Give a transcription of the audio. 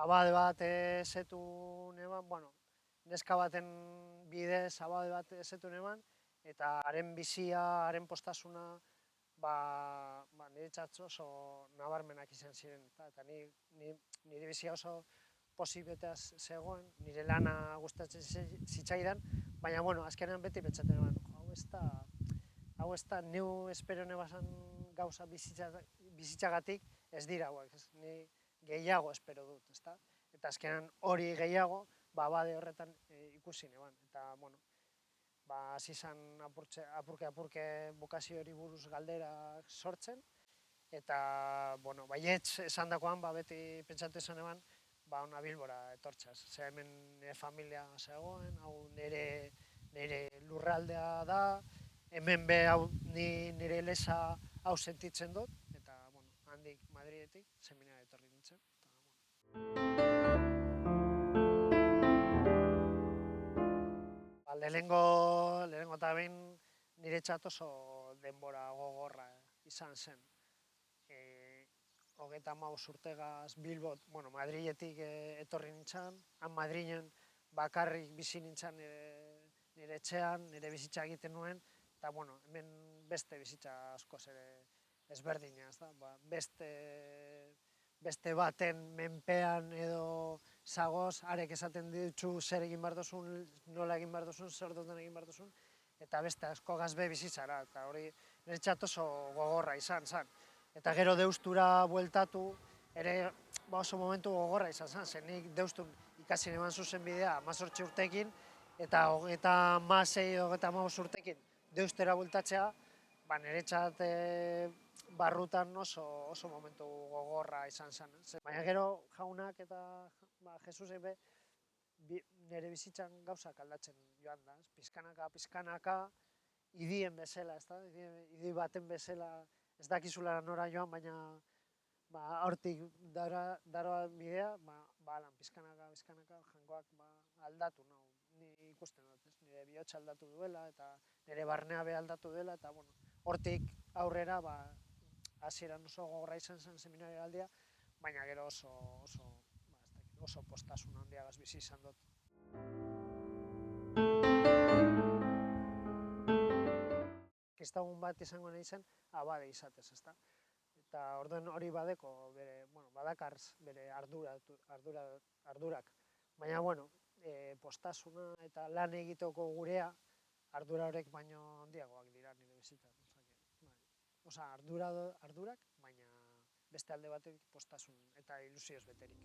abade bat esetu neban, bueno, neska baten bidez abade bat esetu neban, eta haren bizia, haren postasuna, niretzat oso nabarmenak izan ziren, eta nire bizia oso posibetaz zegoen, nire lana gustatzen zitzaidan, baina, bueno, azkenean beti pentsatzen eban, hau ez da, neu espero nebasan gauza bizitzagatik ez dira hauek, ni gehiago espero dut, ezta? Eta azkenean hori gehiago, abade horretan ikusi neban, eta, bueno, hasi izan apurke bokazio hori buruz galderak sortzen, eta, bueno, baietz esan dakoan, beti pentsatu izan eban, ona Bilbora etortzaz. Ze hemen nire familia zegoen, hau nire lurraldea da, hemen be hau nire lesa hau sentitzen dut, eta, bueno, handik Madridetik seminara etorri nintzen. Lehenengo eta behin niretzat oso denbora gogorra izan zen. 35 urtegaz Bilbot, bueno, Madriletik etorri nintzen, han Madrilen bakarrik bizi nintzen nire etxean, nire bizitza egiten nuen, eta, bueno, hemen beste bizitza askoz ere ezberdina, ez da? Beste baten menpean edo zagoz, arek esaten ditzu zer egin behar duzun, nola egin behar duzun, zer duten egin behar duzun, eta beste asko gazbe bizitzara, eta hori niretzat oso gogorra izan zen. Eta gero deustura bueltatu, ere oso momentu gogorra izan zen, zen nik deustun ikasi neban zuzen bidea 18 urtekin, eta 36 urtekin deustera bueltatzea, niretzat barrutan oso momentu gogorra izan zen. Baina gero jaunak eta Jesusek be nire bizitzan gauzak aldatzen joan da, pizkanaka, idien bezala, idi baten bezala, ez dakizula nora joan, baina hortik daroa bidea, pizkanaka, jangoak aldatu nahu. Ni ikusten dut, nire bihotza aldatu duela, eta nire barnea be aldatu duela, eta hortik aurrera, hasieran oso gogorra izan zen seminario aldia, baina gero oso postasun handiagaz bizi izan dut. Kristagun bat izango nahi zen, abade izatez, ezta? Eta orduen hori badeko, badakarz bere ardurak. Baina, bueno, postasuna eta lan egiteko gurea, ardura horrek baino handiagoak dira nire bizitzan. Ardurak, baina beste alde batetik postasun eta ilusioz beterik.